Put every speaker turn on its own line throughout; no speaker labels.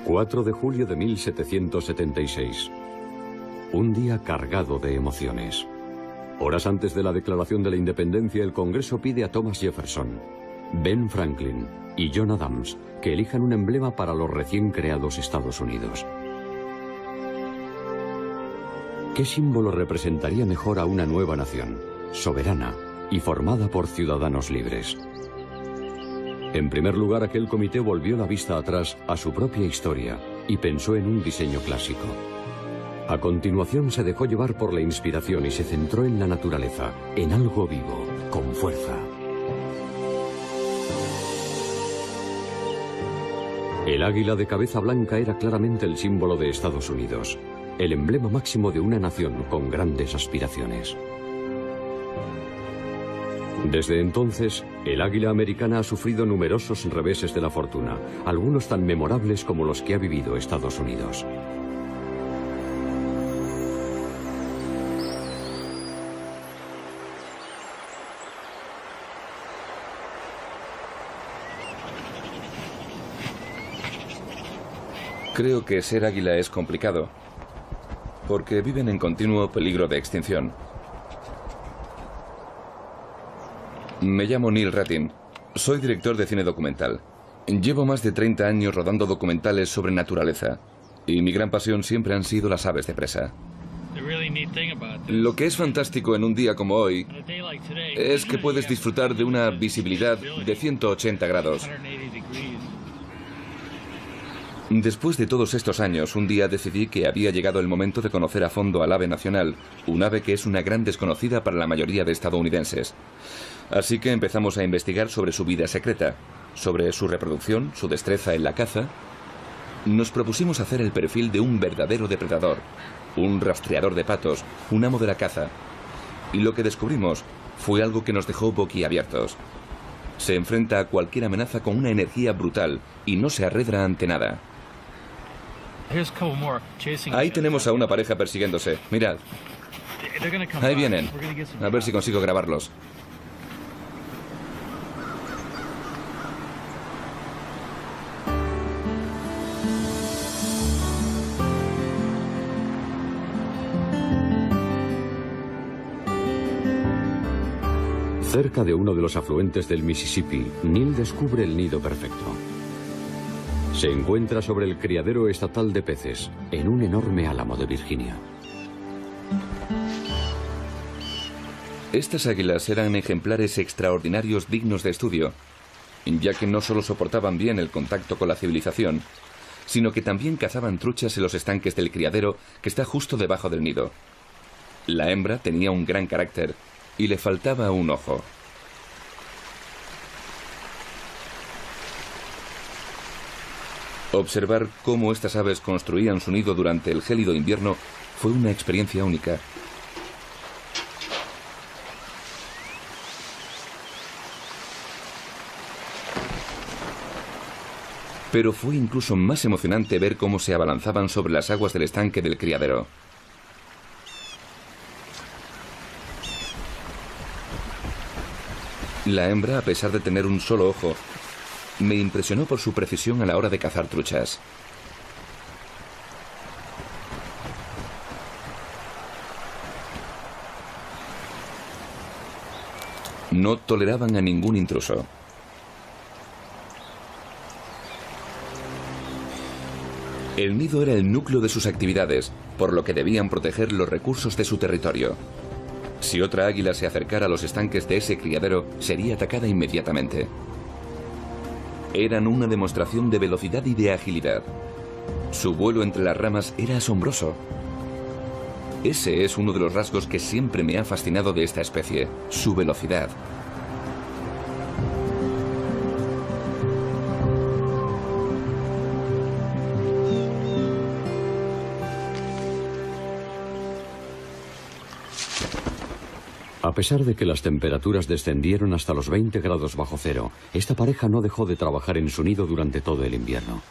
4 de julio de 1776. Un día cargado de emociones. Horas antes de la declaración de la independencia, el Congreso pide a Thomas Jefferson, Ben Franklin y John Adams que elijan un emblema para los recién creados Estados Unidos. ¿Qué símbolo representaría mejor a una nueva nación, soberana y formada por ciudadanos libres? En primer lugar, aquel comité volvió la vista atrás a su propia historia y pensó en un diseño clásico. A continuación se dejó llevar por la inspiración y se centró en la naturaleza, en algo vivo, con fuerza. El águila de cabeza blanca era claramente el símbolo de Estados Unidos, el emblema máximo de una nación con grandes aspiraciones. Desde entonces, el águila americana ha sufrido numerosos reveses de la fortuna, algunos tan memorables como los que ha vivido Estados Unidos.
Creo que ser águila es complicado, porque viven en continuo peligro de extinción. Me llamo Neil Rattin. Soy director de cine documental. Llevo más de 30 años rodando documentales sobre naturaleza, y mi gran pasión siempre han sido las aves de presa. Lo que es fantástico en un día como hoy es que puedes disfrutar de una visibilidad de 180 grados. Después de todos estos años, un día decidí que había llegado el momento de conocer a fondo al ave nacional, un ave que es una gran desconocida para la mayoría de estadounidenses. Así que empezamos a investigar sobre su vida secreta, sobre su reproducción, su destreza en la caza. Nos propusimos hacer el perfil de un verdadero depredador, un rastreador de patos, un amo de la caza. Y lo que descubrimos fue algo que nos dejó boquiabiertos. Se enfrenta a cualquier amenaza con una energía brutal y no se arredra ante nada. Ahí tenemos a una pareja persiguiéndose. Mirad. Ahí vienen. A ver si consigo grabarlos.
Cerca de uno de los afluentes del Mississippi, Neil descubre el nido perfecto. Se encuentra sobre el criadero estatal de peces, en un enorme álamo de Virginia.
Estas águilas eran ejemplares extraordinarios dignos de estudio, ya que no solo soportaban bien el contacto con la civilización, sino que también cazaban truchas en los estanques del criadero que está justo debajo del nido. La hembra tenía un gran carácter y le faltaba un ojo. Observar cómo estas aves construían su nido durante el gélido invierno fue una experiencia única. Pero fue incluso más emocionante ver cómo se abalanzaban sobre las aguas del estanque del criadero. La hembra, a pesar de tener un solo ojo, me impresionó por su precisión a la hora de cazar truchas. No toleraban a ningún intruso. El nido era el núcleo de sus actividades, por lo que debían proteger los recursos de su territorio. Si otra águila se acercara a los estanques de ese criadero, sería atacada inmediatamente. Eran una demostración de velocidad y de agilidad. Su vuelo entre las ramas era asombroso. Ese es uno de los rasgos que siempre me ha fascinado de esta especie, su velocidad.
A pesar de que las temperaturas descendieron hasta los 20 grados bajo cero, esta pareja no dejó de trabajar en su nido durante todo el invierno.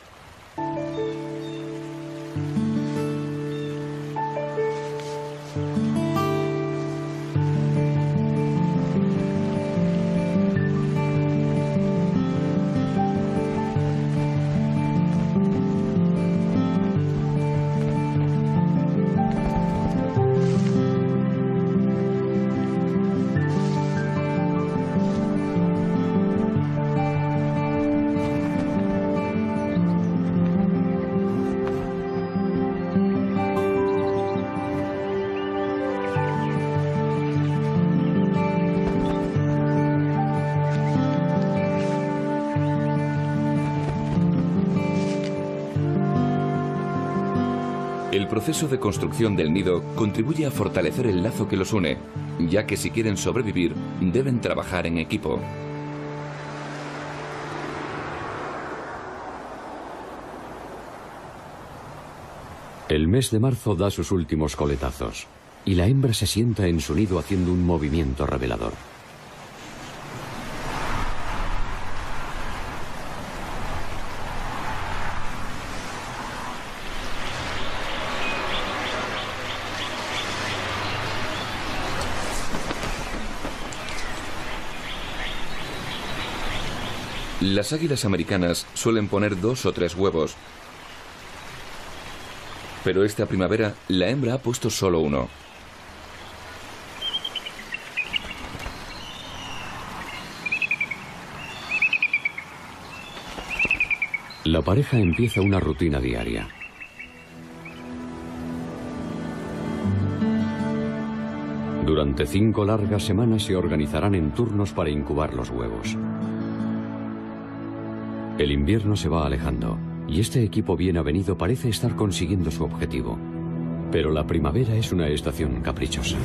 proceso de construcción del nido contribuye a fortalecer el lazo que los une, ya que si quieren sobrevivir, deben trabajar en equipo.
El mes de marzo da sus últimos coletazos, y la hembra se sienta en su nido haciendo un movimiento revelador.
Las águilas americanas suelen poner 2 o 3 huevos, pero esta primavera la hembra ha puesto solo 1.
La pareja empieza una rutina diaria. Durante 5 largas semanas se organizarán en turnos para incubar los huevos. El invierno se va alejando y este equipo bien avenido parece estar consiguiendo su objetivo. Pero la primavera es una estación caprichosa.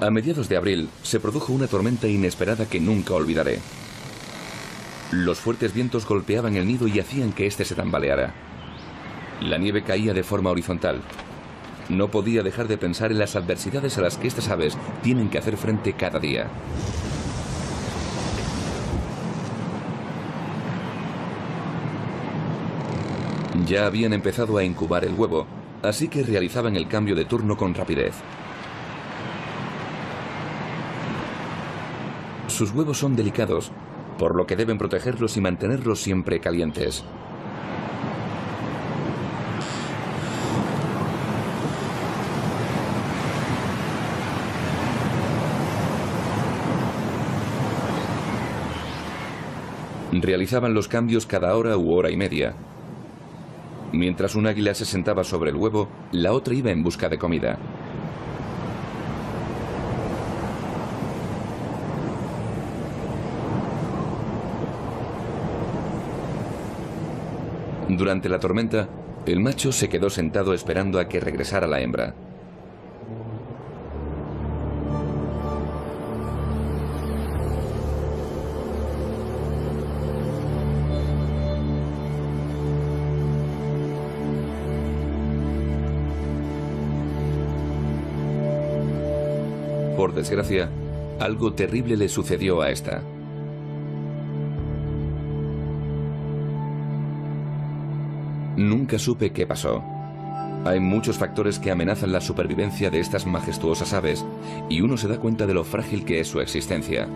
A mediados de abril se produjo una tormenta inesperada que nunca olvidaré. Los fuertes vientos golpeaban el nido y hacían que éste se tambaleara. La nieve caía de forma horizontal. No podía dejar de pensar en las adversidades a las que estas aves tienen que hacer frente cada día. Ya habían empezado a incubar el huevo, así que realizaban el cambio de turno con rapidez. Sus huevos son delicados, por lo que deben protegerlos y mantenerlos siempre calientes. Realizaban los cambios cada hora u hora y media. Mientras un águila se sentaba sobre el huevo, la otra iba en busca de comida. Durante la tormenta, el macho se quedó sentado esperando a que regresara la hembra. Por desgracia, algo terrible le sucedió a esta. Nunca supe qué pasó. Hay muchos factores que amenazan la supervivencia de estas majestuosas aves, y uno se da cuenta de lo frágil que es su existencia.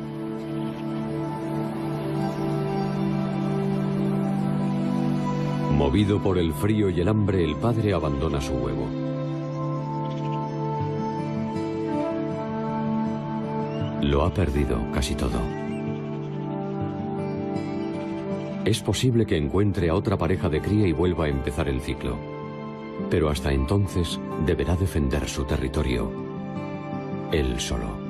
Movido por el frío y el hambre, el padre abandona su huevo. Lo ha perdido casi todo. Es posible que encuentre a otra pareja de cría y vuelva a empezar el ciclo. Pero hasta entonces deberá defender su territorio, él solo.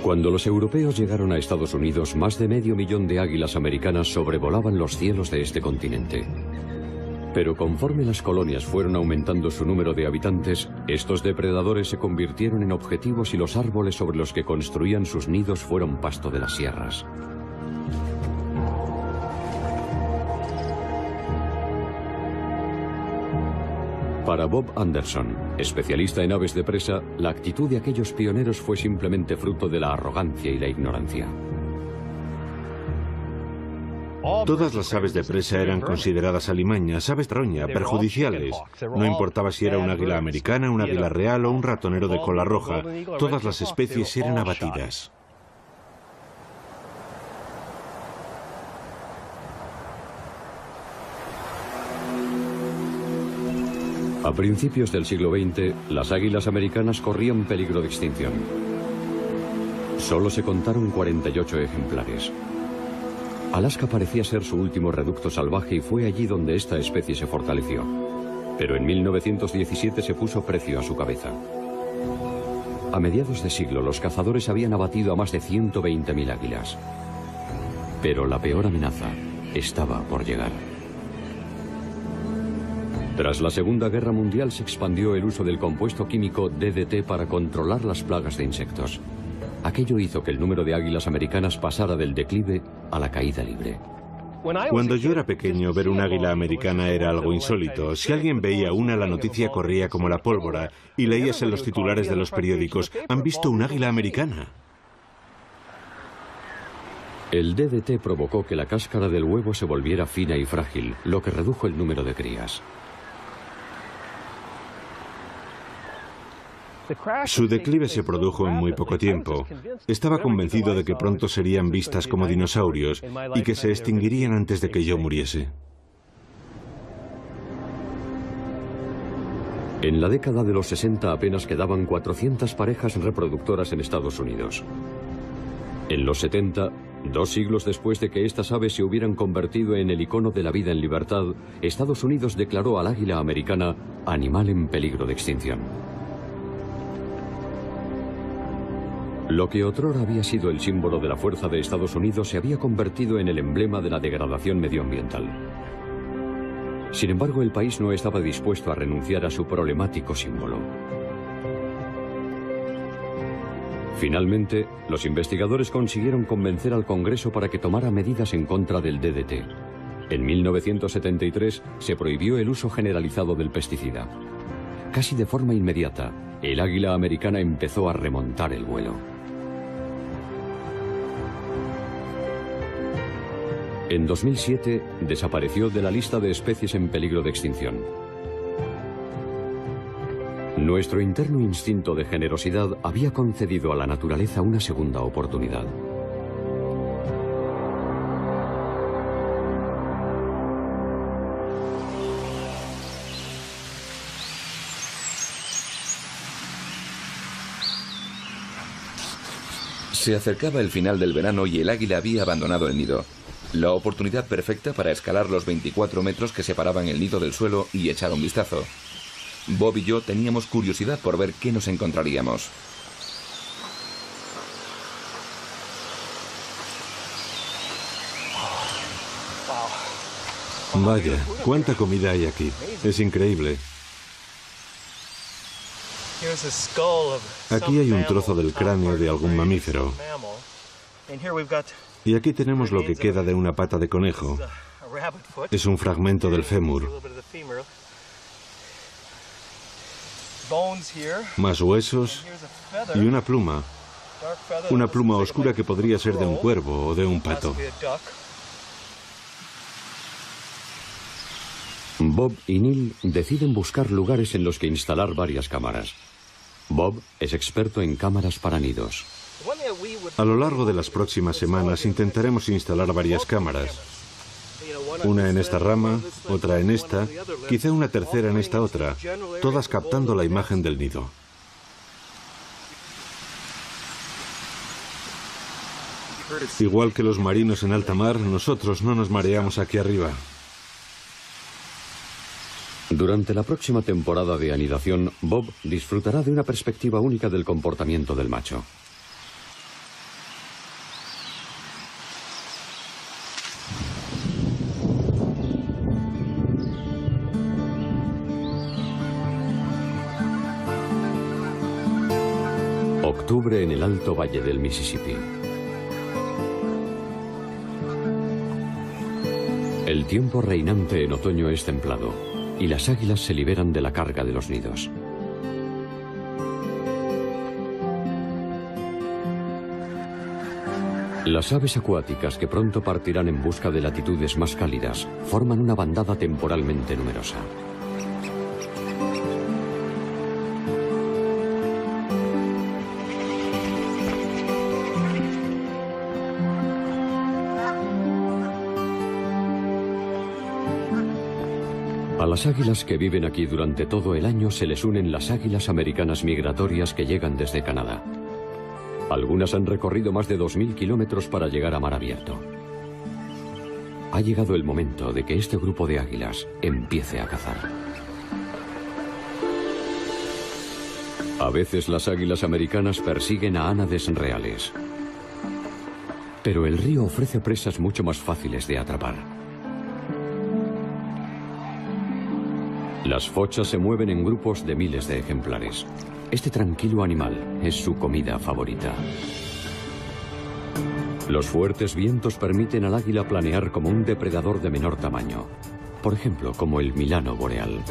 Cuando los europeos llegaron a Estados Unidos, más de 500.000 de águilas americanas sobrevolaban los cielos de este continente. Pero conforme las colonias fueron aumentando su número de habitantes, estos depredadores se convirtieron en objetivos y los árboles sobre los que construían sus nidos fueron pasto de las sierras. Para Bob Anderson, especialista en aves de presa, la actitud de aquellos pioneros fue simplemente fruto de la arrogancia y la ignorancia.
Todas las aves de presa eran consideradas alimañas, aves roña, perjudiciales. No importaba si era un águila americana, un águila real o un ratonero de cola roja, todas las especies eran abatidas.
A principios del siglo XX, las águilas americanas corrían peligro de extinción. Solo se contaron 48 ejemplares. Alaska parecía ser su último reducto salvaje y fue allí donde esta especie se fortaleció. Pero en 1917 se puso precio a su cabeza. A mediados de siglo, los cazadores habían abatido a más de 120.000 águilas. Pero la peor amenaza estaba por llegar. Tras la Segunda Guerra Mundial se expandió el uso del compuesto químico DDT para controlar las plagas de insectos. Aquello hizo que el número de águilas americanas pasara del declive a la caída libre.
Cuando yo era pequeño, ver un águila americana era algo insólito. Si alguien veía una, la noticia corría como la pólvora y leías en los titulares de los periódicos: ¿han visto un águila americana?
El DDT provocó que la cáscara del huevo se volviera fina y frágil, lo que redujo el número de crías.
Su declive se produjo en muy poco tiempo. Estaba convencido de que pronto serían vistas como dinosaurios y que se extinguirían antes de que yo muriese.
En la década de los 60 apenas quedaban 400 parejas reproductoras en Estados Unidos. En los 70, 2 siglos después de que estas aves se hubieran convertido en el icono de la vida en libertad, Estados Unidos declaró al águila americana animal en peligro de extinción. Lo que otrora había sido el símbolo de la fuerza de Estados Unidos se había convertido en el emblema de la degradación medioambiental. Sin embargo, el país no estaba dispuesto a renunciar a su problemático símbolo. Finalmente, los investigadores consiguieron convencer al Congreso para que tomara medidas en contra del DDT. En 1973 se prohibió el uso generalizado del pesticida. Casi de forma inmediata, el águila americana empezó a remontar el vuelo. En 2007 desapareció de la lista de especies en peligro de extinción. Nuestro interno instinto de generosidad había concedido a la naturaleza una segunda oportunidad.
Se acercaba el final del verano y el águila había abandonado el nido. La oportunidad perfecta para escalar los 24 metros que separaban el nido del suelo y echar un vistazo. Bob y yo teníamos curiosidad por ver qué nos encontraríamos.
Vaya, cuánta comida hay aquí. Es increíble. Aquí hay un trozo del cráneo de algún mamífero. Y aquí tenemos lo que queda de una pata de conejo. Es un fragmento del fémur. Más huesos y una pluma. Una pluma oscura que podría ser de un cuervo o de un pato.
Bob y Neil deciden buscar lugares en los que instalar varias cámaras. Bob es experto en cámaras para nidos.
A lo largo de las próximas semanas intentaremos instalar varias cámaras. Una en esta rama, otra en esta, quizá una tercera en esta otra, todas captando la imagen del nido. Igual que los marinos en alta mar, nosotros no nos mareamos aquí arriba.
Durante la próxima temporada de anidación, Bob disfrutará de una perspectiva única del comportamiento del macho. Octubre en el Alto Valle del Mississippi. El tiempo reinante en otoño es templado y las águilas se liberan de la carga de los nidos. Las aves acuáticas que pronto partirán en busca de latitudes más cálidas forman una bandada temporalmente numerosa. A las águilas que viven aquí durante todo el año se les unen las águilas americanas migratorias que llegan desde Canadá. Algunas han recorrido más de 2000 kilómetros para llegar a mar abierto. Ha llegado el momento de que este grupo de águilas empiece a cazar. A veces las águilas americanas persiguen a ánades reales. Pero el río ofrece presas mucho más fáciles de atrapar. Las fochas se mueven en grupos de miles de ejemplares. Este tranquilo animal es su comida favorita. Los fuertes vientos permiten al águila planear como un depredador de menor tamaño, por ejemplo, como el milano boreal.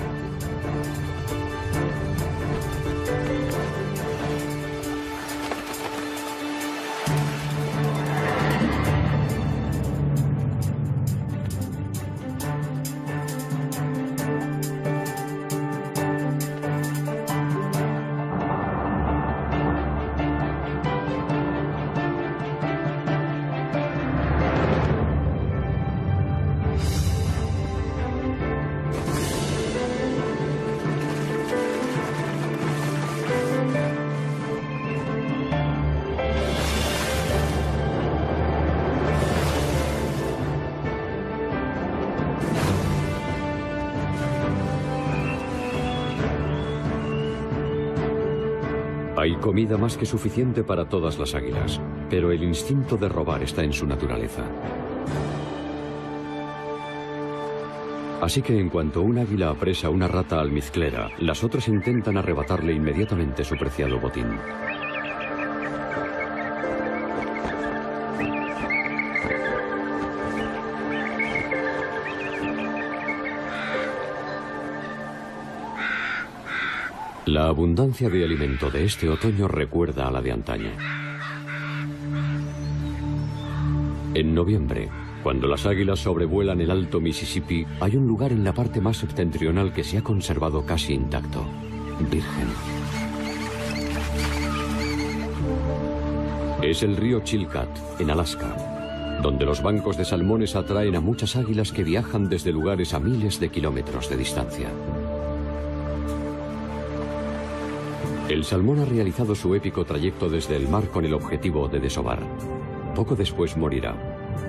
Hay comida más que suficiente para todas las águilas, pero el instinto de robar está en su naturaleza. Así que en cuanto un águila apresa una rata almizclera, las otras intentan arrebatarle inmediatamente su preciado botín. La abundancia de alimento de este otoño recuerda a la de antaño. En noviembre, cuando las águilas sobrevuelan el alto Mississippi, hay un lugar en la parte más septentrional que se ha conservado casi intacto, virgen. Es el río Chilkat, en Alaska, donde los bancos de salmones atraen a muchas águilas que viajan desde lugares a miles de kilómetros de distancia. El salmón ha realizado su épico trayecto desde el mar con el objetivo de desovar. Poco después morirá,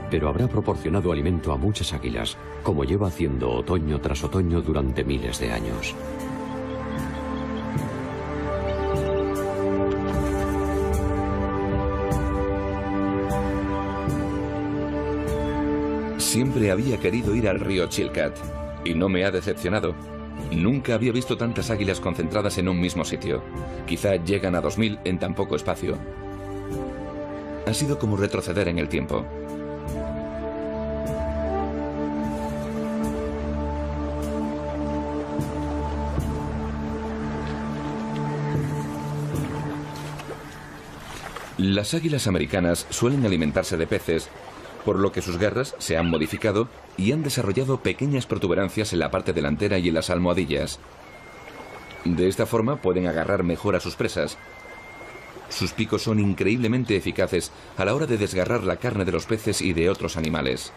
pero habrá proporcionado alimento a muchas águilas, como lleva haciendo otoño tras otoño durante miles de años.
Siempre había querido ir al río Chilkat, y no me ha decepcionado. Nunca había visto tantas águilas concentradas en un mismo sitio. Quizá llegan a 2000 en tan poco espacio. Ha sido como retroceder en el tiempo. Las águilas americanas suelen alimentarse de peces, por lo que sus garras se han modificado y han desarrollado pequeñas protuberancias en la parte delantera y en las almohadillas. De esta forma pueden agarrar mejor a sus presas. Sus picos son increíblemente eficaces a la hora de desgarrar la carne de los peces y de otros animales.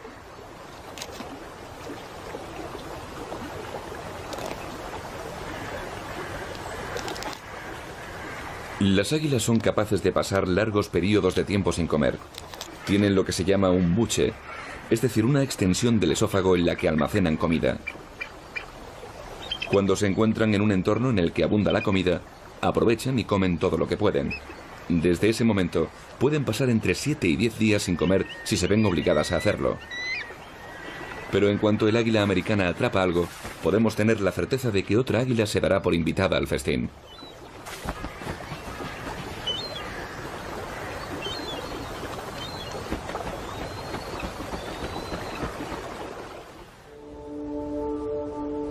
Las águilas son capaces de pasar largos periodos de tiempo sin comer. Tienen lo que se llama un buche, es decir, una extensión del esófago en la que almacenan comida. Cuando se encuentran en un entorno en el que abunda la comida, aprovechan y comen todo lo que pueden. Desde ese momento, pueden pasar entre 7 y 10 días sin comer si se ven obligadas a hacerlo. Pero en cuanto el águila americana atrapa algo, podemos tener la certeza de que otra águila se dará por invitada al festín.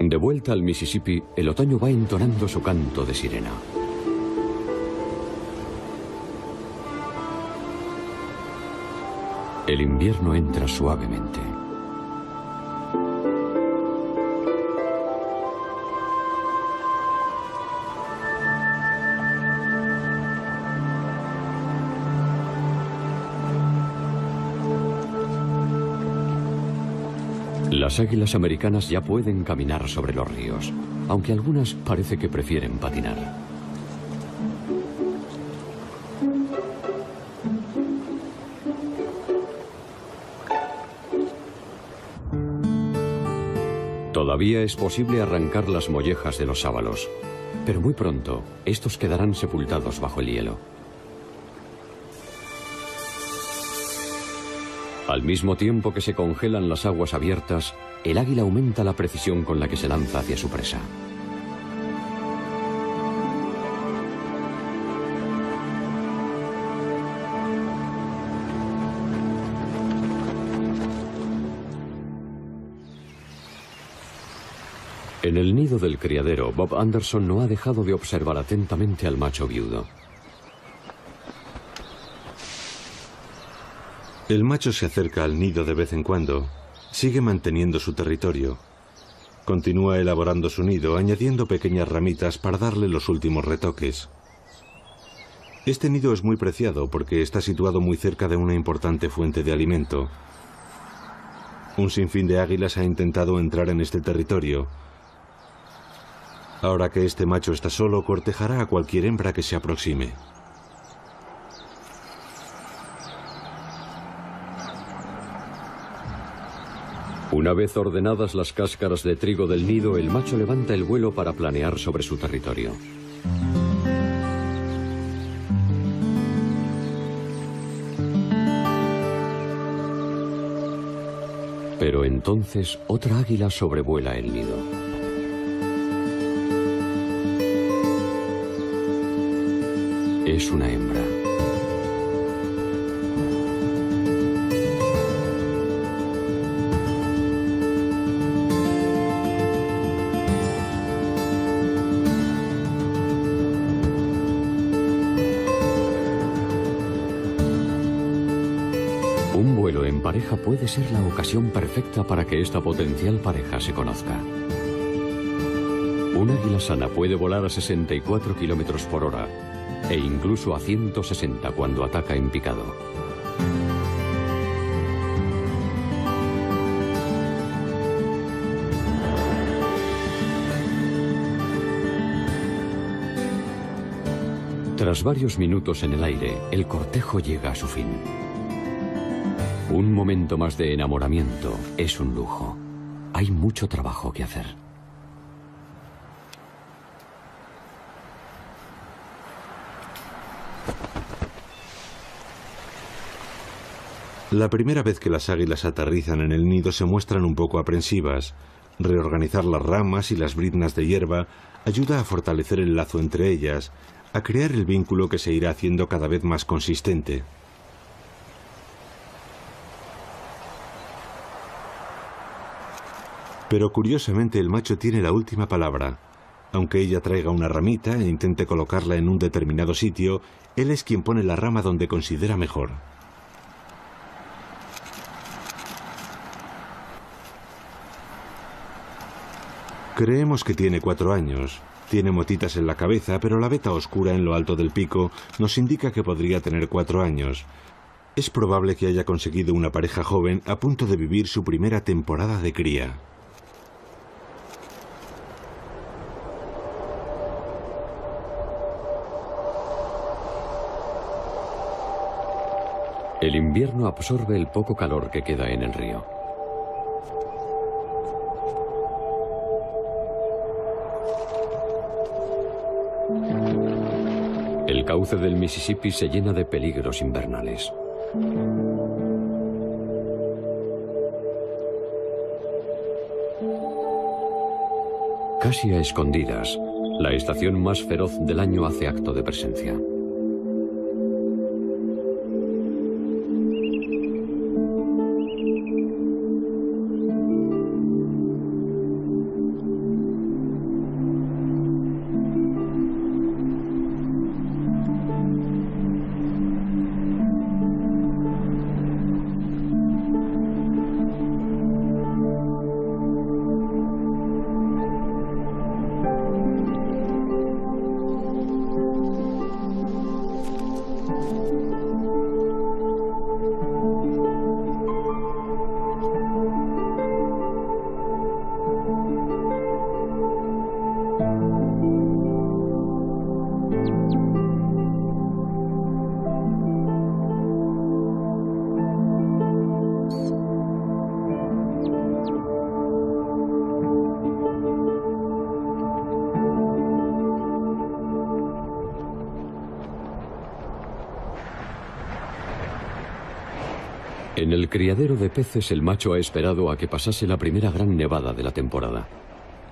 De vuelta al Mississippi, el otoño va entonando su canto de sirena. El invierno entra suavemente. Las águilas americanas ya pueden caminar sobre los ríos, aunque algunas parece que prefieren patinar. Todavía es posible arrancar las mollejas de los sábalos, pero muy pronto estos quedarán sepultados bajo el hielo. Al mismo tiempo que se congelan las aguas abiertas, el águila aumenta la precisión con la que se lanza hacia su presa. En el nido del criadero, Bob Anderson no ha dejado de observar atentamente al macho viudo.
El macho se acerca al nido de vez en cuando. Sigue manteniendo su territorio. Continúa elaborando su nido, añadiendo pequeñas ramitas para darle los últimos retoques. Este nido es muy preciado porque está situado muy cerca de una importante fuente de alimento. Un sinfín de águilas ha intentado entrar en este territorio. Ahora que este macho está solo, cortejará a cualquier hembra que se aproxime.
Una vez ordenadas las cáscaras de trigo del nido, el macho levanta el vuelo para planear sobre su territorio. Pero entonces otra águila sobrevuela el nido. Es una hembra. Un vuelo en pareja puede ser la ocasión perfecta para que esta potencial pareja se conozca. Un águila sana puede volar a 64 kilómetros por hora e incluso a 160 cuando ataca en picado. Tras varios minutos en el aire, el cortejo llega a su fin. Un momento más de enamoramiento es un lujo. Hay mucho trabajo que hacer.
La primera vez que las águilas aterrizan en el nido se muestran un poco aprensivas. Reorganizar las ramas y las briznas de hierba ayuda a fortalecer el lazo entre ellas, a crear el vínculo que se irá haciendo cada vez más consistente. Pero curiosamente el macho tiene la última palabra. Aunque ella traiga una ramita e intente colocarla en un determinado sitio, él es quien pone la rama donde considera mejor. Creemos que tiene 4 años. Tiene motitas en la cabeza, pero la veta oscura en lo alto del pico nos indica que podría tener 4 años. Es probable que haya conseguido una pareja joven a punto de vivir su primera temporada de cría.
El invierno absorbe el poco calor que queda en el río. El cauce del Mississippi se llena de peligros invernales. Casi a escondidas, la estación más feroz del año hace acto de presencia. En el criadero de peces, el macho ha esperado a que pasase la primera gran nevada de la temporada.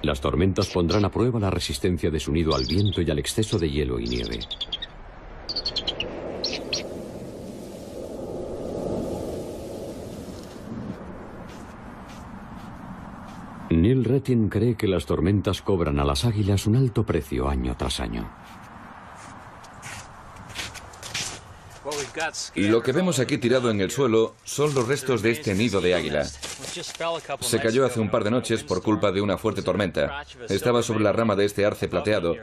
Las tormentas pondrán a prueba la resistencia de su nido al viento y al exceso de hielo y nieve. Neil Rettin cree que las tormentas cobran a las águilas un alto precio año tras año.
Lo que vemos aquí tirado en el suelo son los restos de este nido de águila. Se cayó hace un par de noches por culpa de una fuerte tormenta. Estaba sobre la rama de este arce plateado.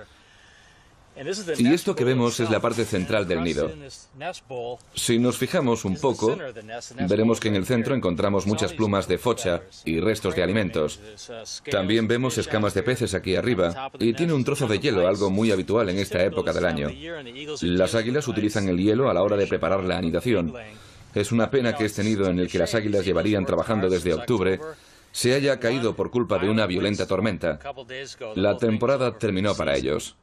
Y esto que vemos es la parte central del nido. Si nos fijamos un poco, veremos que en el centro encontramos muchas plumas de focha y restos de alimentos. También vemos escamas de peces aquí arriba y tiene un trozo de hielo, algo muy habitual en esta época del año. Las águilas utilizan el hielo a la hora de preparar la anidación. Es una pena que este nido en el que las águilas llevarían trabajando desde octubre se haya caído por culpa de una violenta tormenta. La temporada terminó para ellos.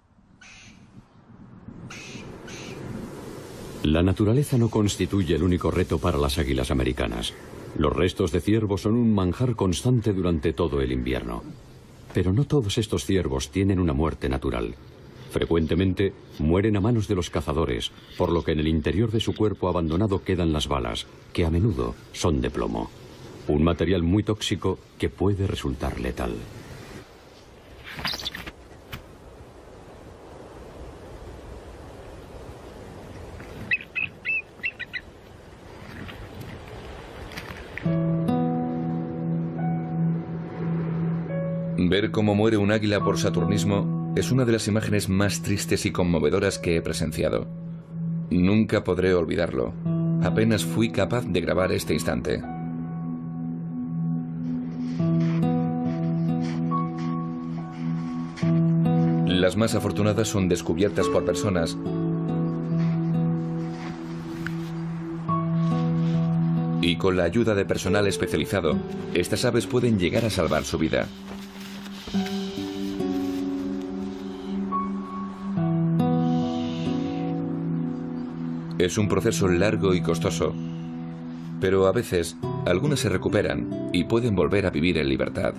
La naturaleza no constituye el único reto para las águilas americanas. Los restos de ciervos son un manjar constante durante todo el invierno. Pero no todos estos ciervos tienen una muerte natural. Frecuentemente mueren a manos de los cazadores, por lo que en el interior de su cuerpo abandonado quedan las balas, que a menudo son de plomo. Un material muy tóxico que puede resultar letal.
Ver cómo muere un águila por saturnismo es una de las imágenes más tristes y conmovedoras que he presenciado. Nunca podré olvidarlo. Apenas fui capaz de grabar este instante. Las más afortunadas son descubiertas por personas y con la ayuda de personal especializado, estas aves pueden llegar a salvar su vida. Es un proceso largo y costoso, pero a veces algunas se recuperan y pueden volver a vivir en libertad.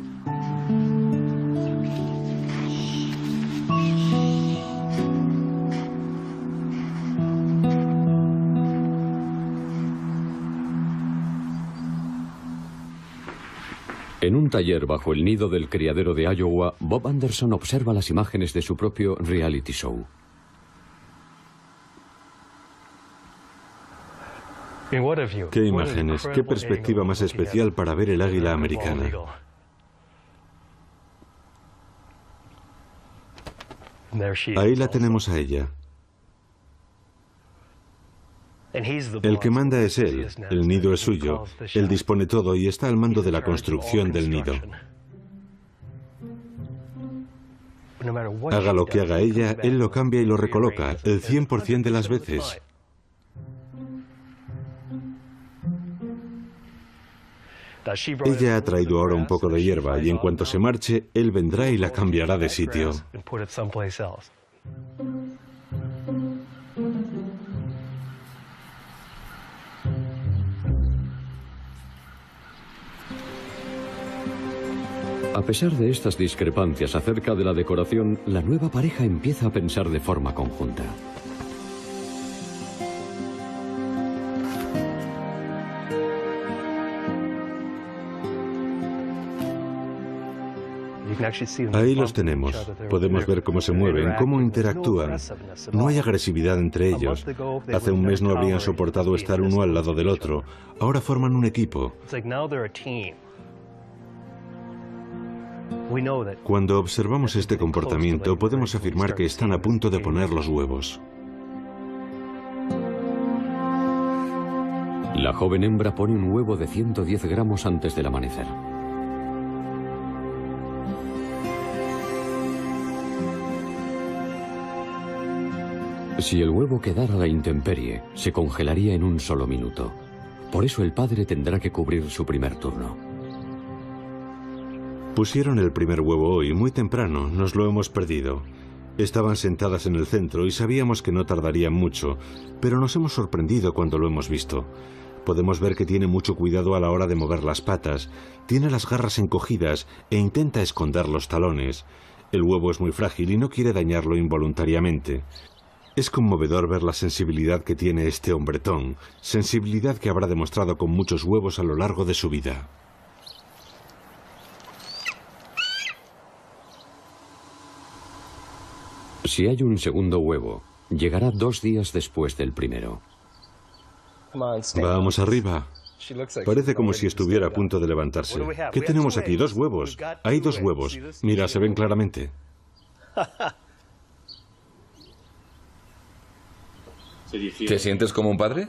En un taller bajo el nido del criadero de Iowa, Bob Anderson observa las imágenes de su propio reality show.
¿Qué imágenes? ¿Qué perspectiva más especial para ver el águila americana? Ahí la tenemos a ella. El que manda es él, el nido es suyo, él dispone todo y está al mando de la construcción del nido. Haga lo que haga ella, él lo cambia y lo recoloca, el 100% de las veces. Ella ha traído ahora un poco de hierba y en cuanto se marche, él vendrá y la cambiará de sitio.
A pesar de estas discrepancias acerca de la decoración, la nueva pareja empieza a pensar de forma conjunta.
Ahí los tenemos. Podemos ver cómo se mueven, cómo interactúan. No hay agresividad entre ellos. Hace un mes no habrían soportado estar uno al lado del otro. Ahora forman un equipo. Cuando observamos este comportamiento, podemos afirmar que están a punto de poner los huevos.
La joven hembra pone un huevo de 110 gramos antes del amanecer. Si el huevo quedara a la intemperie, se congelaría en un solo minuto. Por eso el padre tendrá que cubrir su primer turno.
Pusieron el primer huevo hoy, muy temprano, nos lo hemos perdido. Estaban sentadas en el centro y sabíamos que no tardarían mucho, pero nos hemos sorprendido cuando lo hemos visto. podemos ver que tiene mucho cuidado a la hora de mover las patas, tiene las garras encogidas e intenta esconder los talones. El huevo es muy frágil y no quiere dañarlo involuntariamente. Es conmovedor ver la sensibilidad que tiene este hombretón, sensibilidad que habrá demostrado con muchos huevos a lo largo de su vida.
Si hay un segundo huevo, llegará 2 días después del primero.
Vamos arriba. Parece como si estuviera a punto de levantarse. ¿Qué tenemos aquí? 2 huevos. Hay 2 huevos. Mira, se ven claramente.
¿Te sientes como un padre?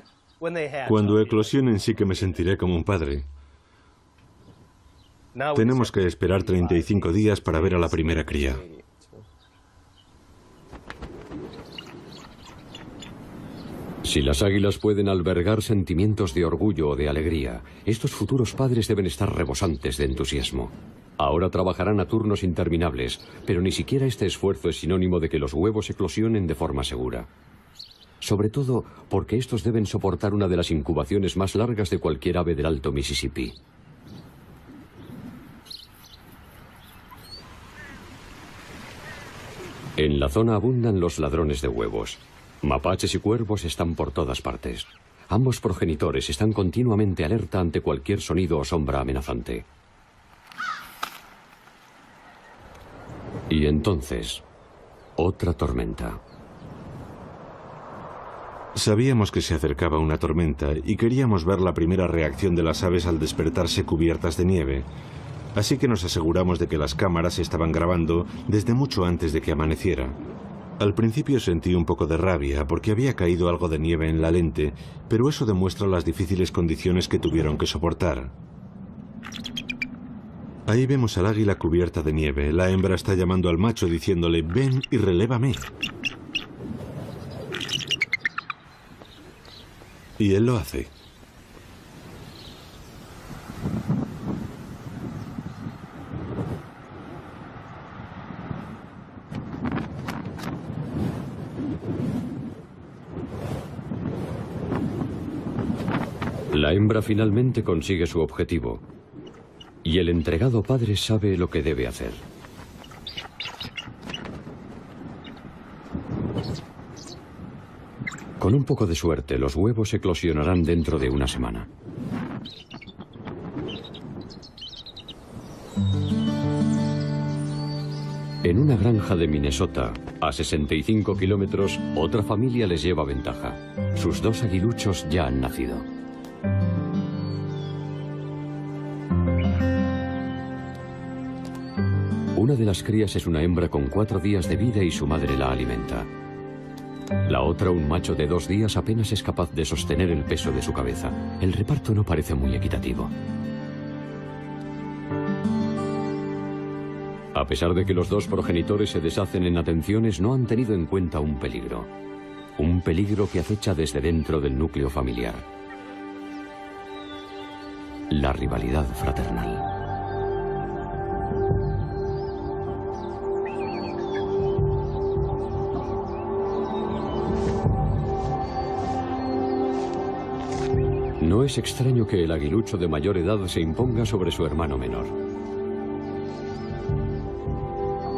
Cuando eclosionen sí que me sentiré como un padre. Tenemos que esperar 35 días para ver a la primera cría.
Si las águilas pueden albergar sentimientos de orgullo o de alegría, estos futuros padres deben estar rebosantes de entusiasmo. Ahora trabajarán a turnos interminables, pero ni siquiera este esfuerzo es sinónimo de que los huevos eclosionen de forma segura. Sobre todo porque estos deben soportar una de las incubaciones más largas de cualquier ave del Alto Mississippi. En la zona abundan los ladrones de huevos. Mapaches y cuervos están por todas partes. Ambos progenitores están continuamente alerta ante cualquier sonido o sombra amenazante. Y entonces, otra tormenta.
Sabíamos que se acercaba una tormenta y queríamos ver la primera reacción de las aves al despertarse cubiertas de nieve. Así que nos aseguramos de que las cámaras estaban grabando desde mucho antes de que amaneciera. Al principio sentí un poco de rabia porque había caído algo de nieve en la lente, pero eso demuestra las difíciles condiciones que tuvieron que soportar. Ahí vemos al águila cubierta de nieve. La hembra está llamando al macho diciéndole: ven y relévame. Y él lo hace.
La hembra finalmente consigue su objetivo, y el entregado padre sabe lo que debe hacer. Con un poco de suerte, los huevos eclosionarán dentro de una semana. En una granja de Minnesota, a 65 kilómetros, otra familia les lleva ventaja. Sus 2 aguiluchos ya han nacido. Una de las crías es una hembra con 4 días de vida y su madre la alimenta. La otra, un macho de 2 días, apenas es capaz de sostener el peso de su cabeza. El reparto no parece muy equitativo. A pesar de que los 2 progenitores se deshacen en atenciones, no han tenido en cuenta un peligro. Un peligro que acecha desde dentro del núcleo familiar. La rivalidad fraternal. No es extraño que el aguilucho de mayor edad se imponga sobre su hermano menor.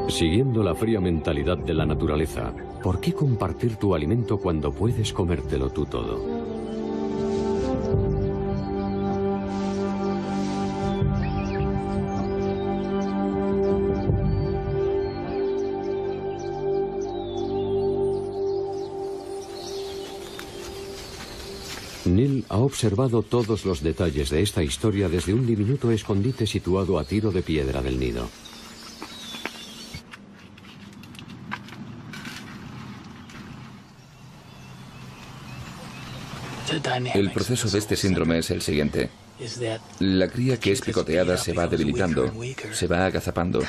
Siguiendo la fría mentalidad de la naturaleza, ¿por qué compartir tu alimento cuando puedes comértelo tú todo? Neil ha observado todos los detalles de esta historia desde un diminuto escondite situado a tiro de piedra del nido.
El proceso de este síndrome es el siguiente. La cría que es picoteada se va debilitando, se va agazapando.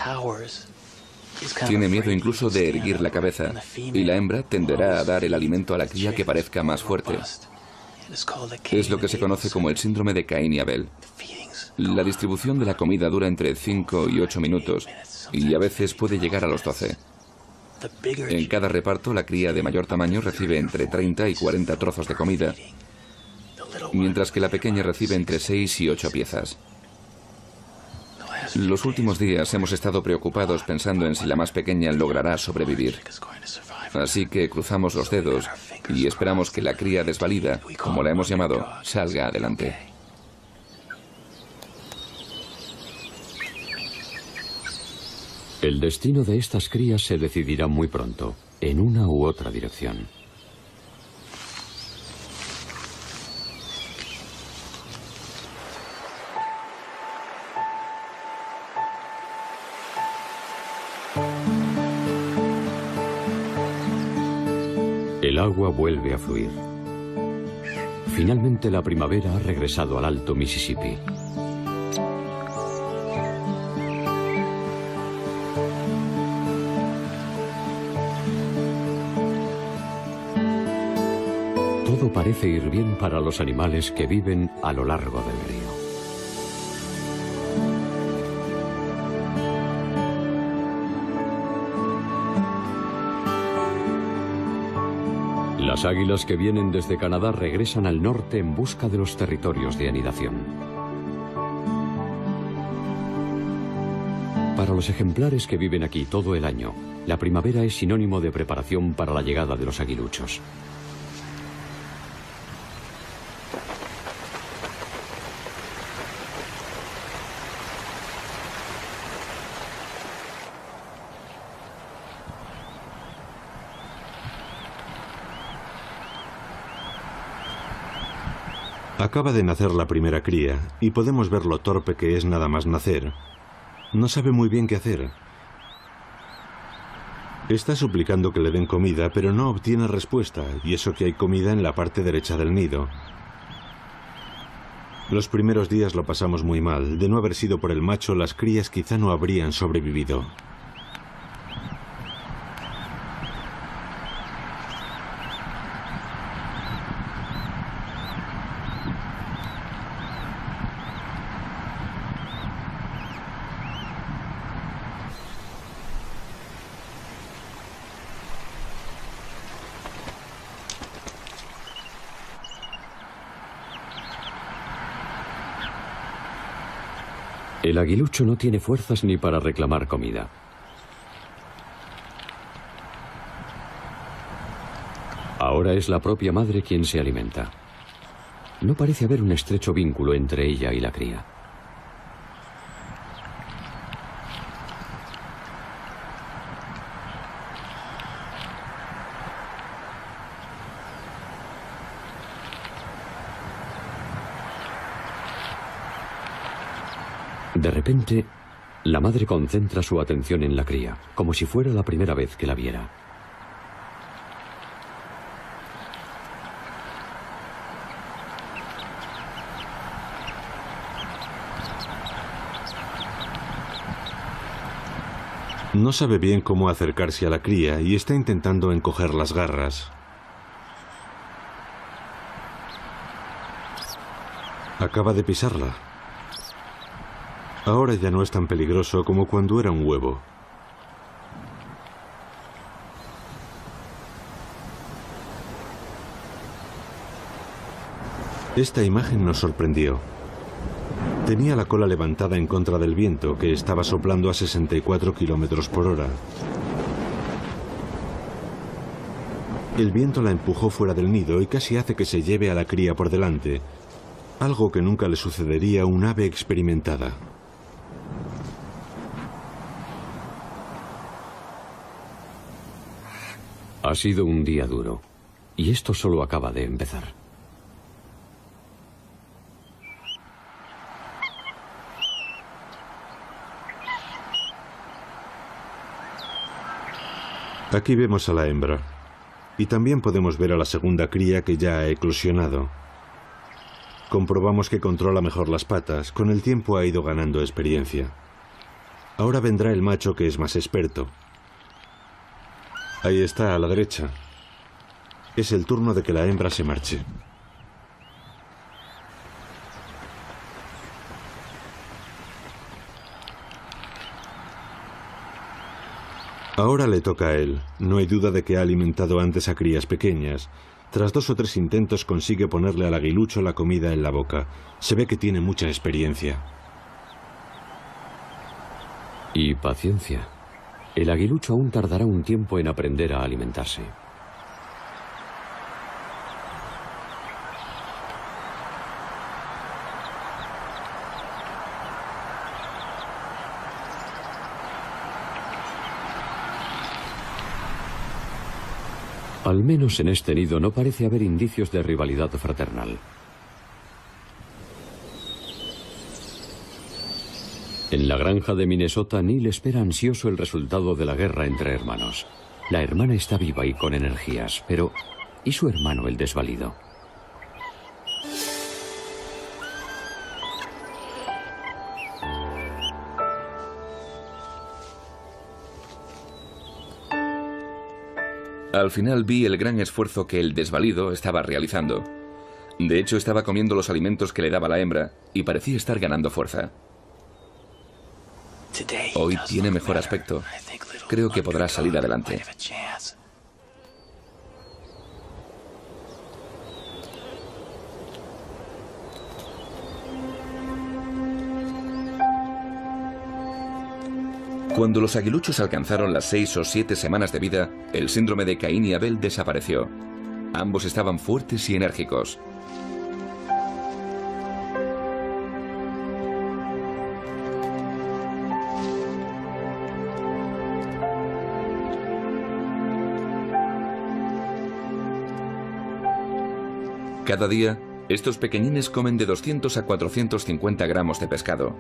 Tiene miedo incluso de erguir la cabeza, y la hembra tenderá a dar el alimento a la cría que parezca más fuerte. Es lo que se conoce como el síndrome de Caín y Abel. La distribución de la comida dura entre 5 y 8 minutos, y a veces puede llegar a los 12. En cada reparto, la cría de mayor tamaño recibe entre 30 y 40 trozos de comida, mientras que la pequeña recibe entre 6 y 8 piezas. Los últimos días hemos estado preocupados pensando en si la más pequeña logrará sobrevivir. Así que cruzamos los dedos y esperamos que la cría desvalida, como la hemos llamado, salga adelante.
El destino de estas crías se decidirá muy pronto, en una u otra dirección. El agua vuelve a fluir. Finalmente la primavera ha regresado al alto Mississippi. Todo parece ir bien para los animales que viven a lo largo del río. Las águilas que vienen desde Canadá regresan al norte en busca de los territorios de anidación. Para los ejemplares que viven aquí todo el año, la primavera es sinónimo de preparación para la llegada de los aguiluchos.
Acaba de nacer la primera cría y podemos ver lo torpe que es nada más nacer. No sabe muy bien qué hacer. Está suplicando que le den comida, pero no obtiene respuesta, y eso que hay comida en la parte derecha del nido. Los primeros días lo pasamos muy mal. De no haber sido por el macho, las crías quizá no habrían sobrevivido.
El aguilucho no tiene fuerzas ni para reclamar comida. Ahora es la propia madre quien se alimenta. No parece haber un estrecho vínculo entre ella y la cría. De repente, la madre concentra su atención en la cría, como si fuera la primera vez que la viera.
No sabe bien cómo acercarse a la cría y está intentando encoger las garras. Acaba de pisarla. Ahora ya no es tan peligroso como cuando era un huevo. Esta imagen nos sorprendió. Tenía la cola levantada en contra del viento, que estaba soplando a 64 kilómetros por hora. El viento la empujó fuera del nido y casi hace que se lleve a la cría por delante, algo que nunca le sucedería a un ave experimentada.
Ha sido un día duro, y esto solo acaba de empezar.
Aquí vemos a la hembra, y también podemos ver a la segunda cría que ya ha eclosionado. Comprobamos que controla mejor las patas, con el tiempo ha ido ganando experiencia. Ahora vendrá el macho que es más experto. Ahí está, a la derecha. Es el turno de que la hembra se marche. Ahora le toca a él. No hay duda de que ha alimentado antes a crías pequeñas, Tras 2 o 3 intentos consigue ponerle al aguilucho la comida en la boca. Se ve que tiene mucha experiencia.
Y paciencia. El aguilucho aún tardará un tiempo en aprender a alimentarse. Al menos en este nido no parece haber indicios de rivalidad fraternal. En la granja de Minnesota, Neil espera ansioso el resultado de la guerra entre hermanos. La hermana está viva y con energías, pero ¿y su hermano, el desvalido?
Al final vi el gran esfuerzo que el desvalido estaba realizando. De hecho, estaba comiendo los alimentos que le daba la hembra y parecía estar ganando fuerza. Hoy tiene mejor aspecto. Creo que podrá salir adelante. Cuando los aguiluchos alcanzaron las 6 o 7 semanas de vida, el síndrome de Caín y Abel desapareció. Ambos estaban fuertes y enérgicos. Cada día, estos pequeñines comen de 200 a 450 gramos de pescado.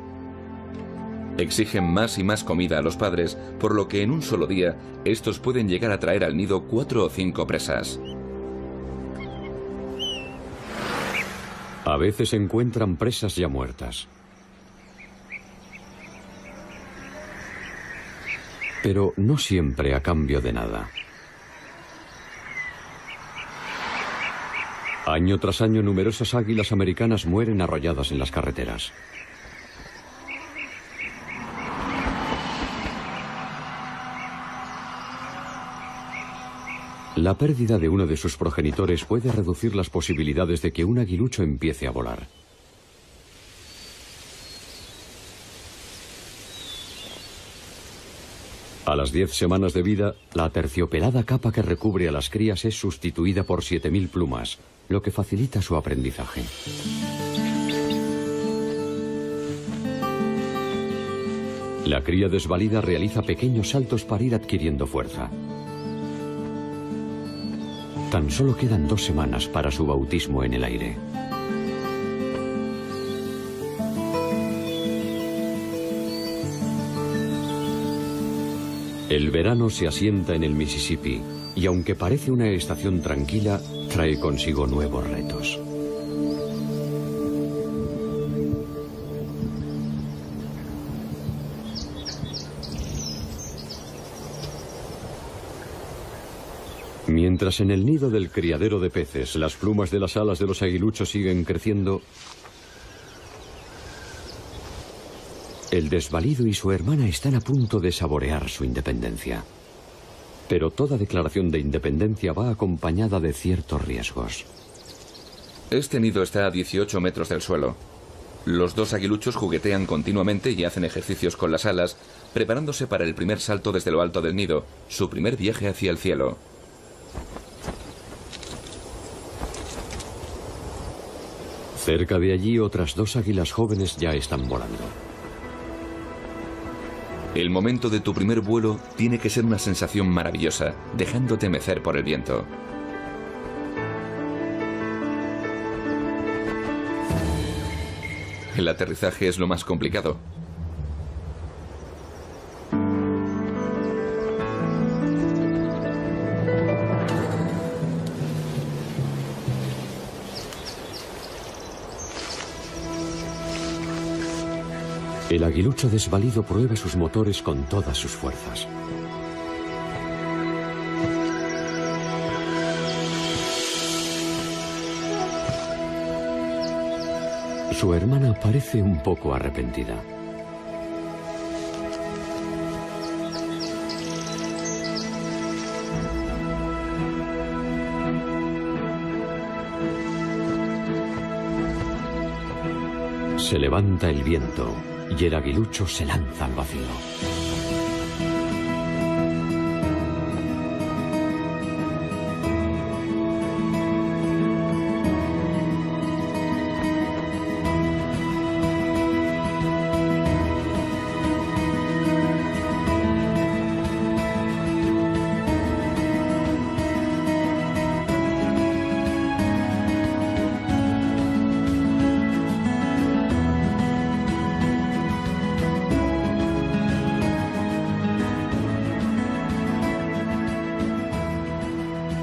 Exigen más y más comida a los padres, por lo que en un solo día, estos pueden llegar a traer al nido 4 o 5 presas.
A veces encuentran presas ya muertas. Pero no siempre a cambio de nada. Año tras año, numerosas águilas americanas mueren arrolladas en las carreteras. La pérdida de uno de sus progenitores puede reducir las posibilidades de que un aguilucho empiece a volar. A las 10 semanas de vida, la aterciopelada capa que recubre a las crías es sustituida por 7000 plumas, lo que facilita su aprendizaje. La cría desvalida realiza pequeños saltos para ir adquiriendo fuerza. Tan solo quedan 2 semanas para su bautismo en el aire. El verano se asienta en el Mississippi y aunque parece una estación tranquila, trae consigo nuevos retos. Mientras en el nido del criadero de peces las plumas de las alas de los aguiluchos siguen creciendo, el desvalido y su hermana están a punto de saborear su independencia. Pero toda declaración de independencia va acompañada de ciertos riesgos.
Este nido está a 18 metros del suelo. Los 2 aguiluchos juguetean continuamente y hacen ejercicios con las alas, preparándose para el primer salto desde lo alto del nido, su primer viaje hacia el cielo.
Cerca de allí, otras 2 águilas jóvenes ya están volando.
El momento de tu primer vuelo tiene que ser una sensación maravillosa, dejándote mecer por el viento. El aterrizaje es lo más complicado.
El aguilucho desvalido prueba sus motores con todas sus fuerzas. Su hermana parece un poco arrepentida. Se levanta el viento y el aguilucho se lanza al vacío.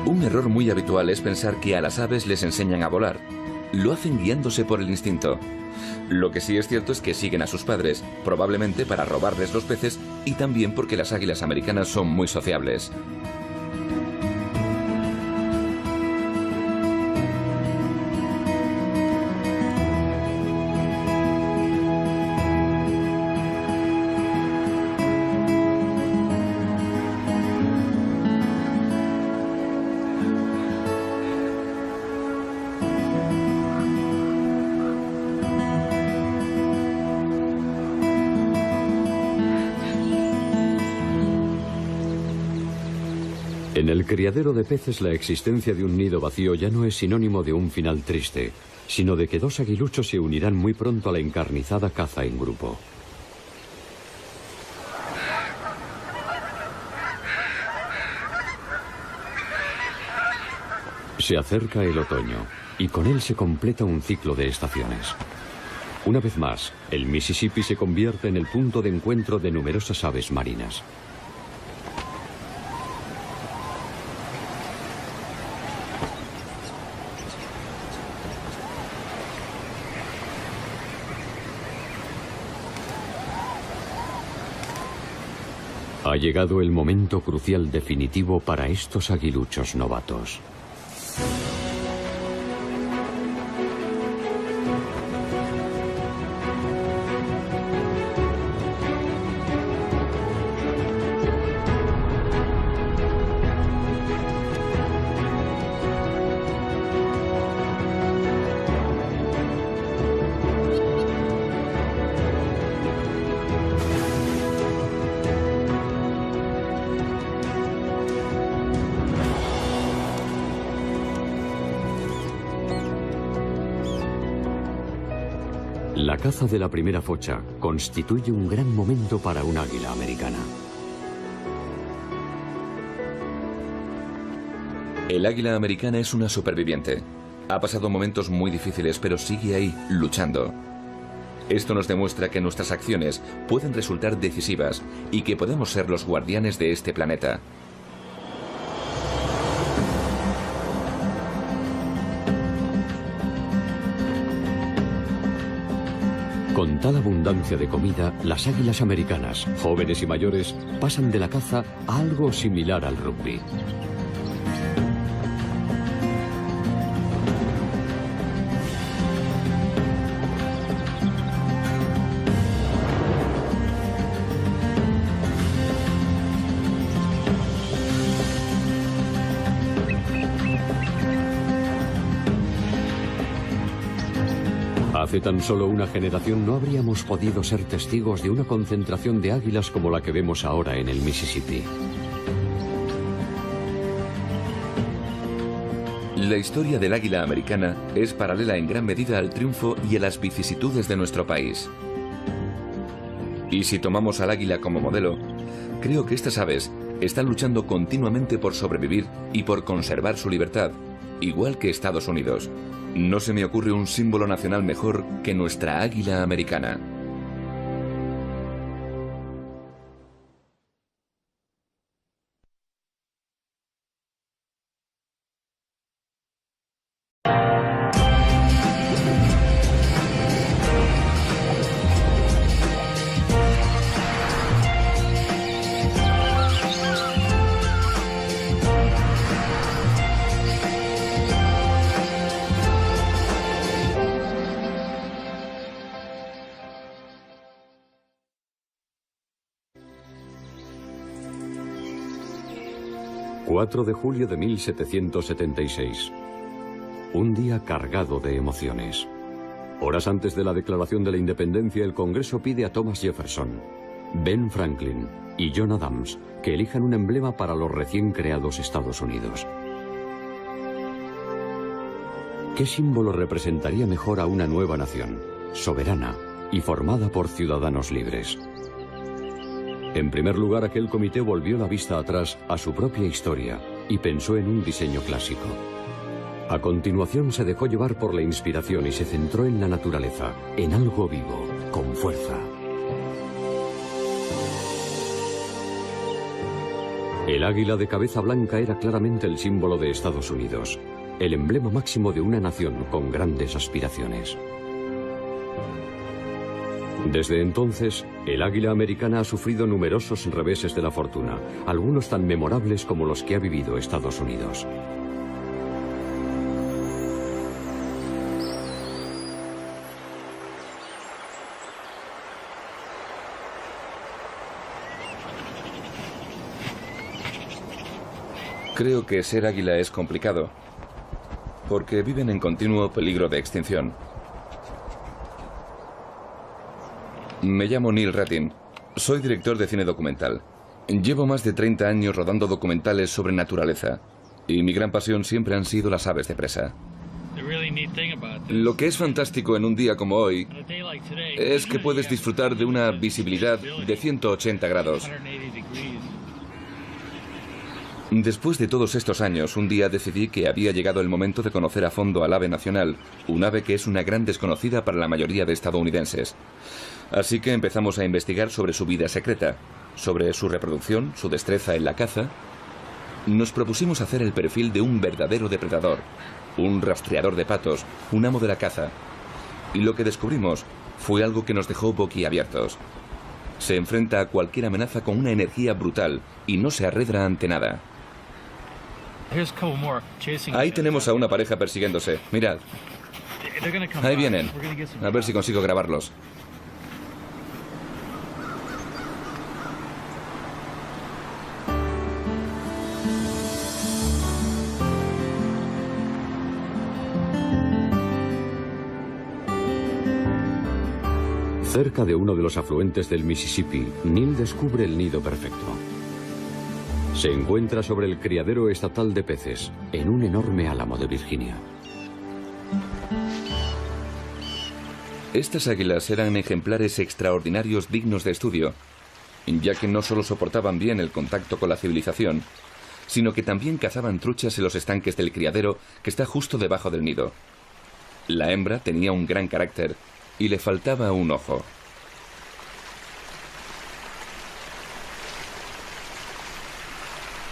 Un error muy habitual es pensar que a las aves les enseñan a volar. Lo hacen guiándose por el instinto. Lo que sí es cierto es que siguen a sus padres, probablemente para robarles los peces y también porque las águilas americanas son muy sociables.
En el criadero de peces, la existencia de un nido vacío ya no es sinónimo de un final triste, sino de que dos aguiluchos se unirán muy pronto a la encarnizada caza en grupo. Se acerca el otoño, y con él se completa un ciclo de estaciones. Una vez más, el Mississippi se convierte en el punto de encuentro de numerosas aves marinas. Ha llegado el momento crucial definitivo para estos aguiluchos novatos. La caza de la primera focha constituye un gran momento para un águila americana.
El águila americana es una superviviente. Ha pasado momentos muy difíciles, pero sigue ahí, luchando. Esto nos demuestra que nuestras acciones pueden resultar decisivas y que podemos ser los guardianes de este planeta.
Con tal abundancia de comida, las águilas americanas, jóvenes y mayores, pasan de la caza a algo similar al rugby. Hace tan solo una generación no habríamos podido ser testigos de una concentración de águilas como la que vemos ahora en el Mississippi.
La historia del águila americana es paralela en gran medida al triunfo y a las vicisitudes de nuestro país. Y si tomamos al águila como modelo, creo que estas aves están luchando continuamente por sobrevivir y por conservar su libertad, igual que Estados Unidos. No se me ocurre un símbolo nacional mejor que nuestra águila americana.
...4 de julio de 1776. Un día cargado de emociones. Horas antes de la declaración de la independencia, el Congreso pide a Thomas Jefferson, Ben Franklin y John Adams que elijan un emblema para los recién creados Estados Unidos. ¿Qué símbolo representaría mejor a una nueva nación, soberana y formada por ciudadanos libres? En primer lugar, aquel comité volvió la vista atrás a su propia historia y pensó en un diseño clásico. A continuación se dejó llevar por la inspiración y se centró en la naturaleza, en algo vivo, con fuerza. El águila de cabeza blanca era claramente el símbolo de Estados Unidos, el emblema máximo de una nación con grandes aspiraciones. Desde entonces, el águila americana ha sufrido numerosos reveses de la fortuna, algunos tan memorables como los que ha vivido Estados Unidos.
Creo que ser águila es complicado, porque viven en continuo peligro de extinción. Me llamo Neil Rattin. Soy director de cine documental. Llevo más de 30 años rodando documentales sobre naturaleza, y mi gran pasión siempre han sido las aves de presa. Lo que es fantástico en un día como hoy es que puedes disfrutar de una visibilidad de 180 grados. Después de todos estos años, un día decidí que había llegado el momento de conocer a fondo al ave nacional, un ave que es una gran desconocida para la mayoría de estadounidenses. Así que empezamos a investigar sobre su vida secreta, sobre su reproducción, su destreza en la caza. Nos propusimos hacer el perfil de un verdadero depredador, un rastreador de patos, un amo de la caza. Y lo que descubrimos fue algo que nos dejó boquiabiertos. Se enfrenta a cualquier amenaza con una energía brutal y no se arredra ante nada. Ahí tenemos a una pareja persiguiéndose. Mirad. Ahí vienen. A ver si consigo grabarlos.
Cerca de uno de los afluentes del Mississippi, Neil descubre el nido perfecto. Se encuentra sobre el criadero estatal de peces, en un enorme álamo de Virginia.
Estas águilas eran ejemplares extraordinarios dignos de estudio, ya que no solo soportaban bien el contacto con la civilización, sino que también cazaban truchas en los estanques del criadero que está justo debajo del nido. La hembra tenía un gran carácter y le faltaba un ojo.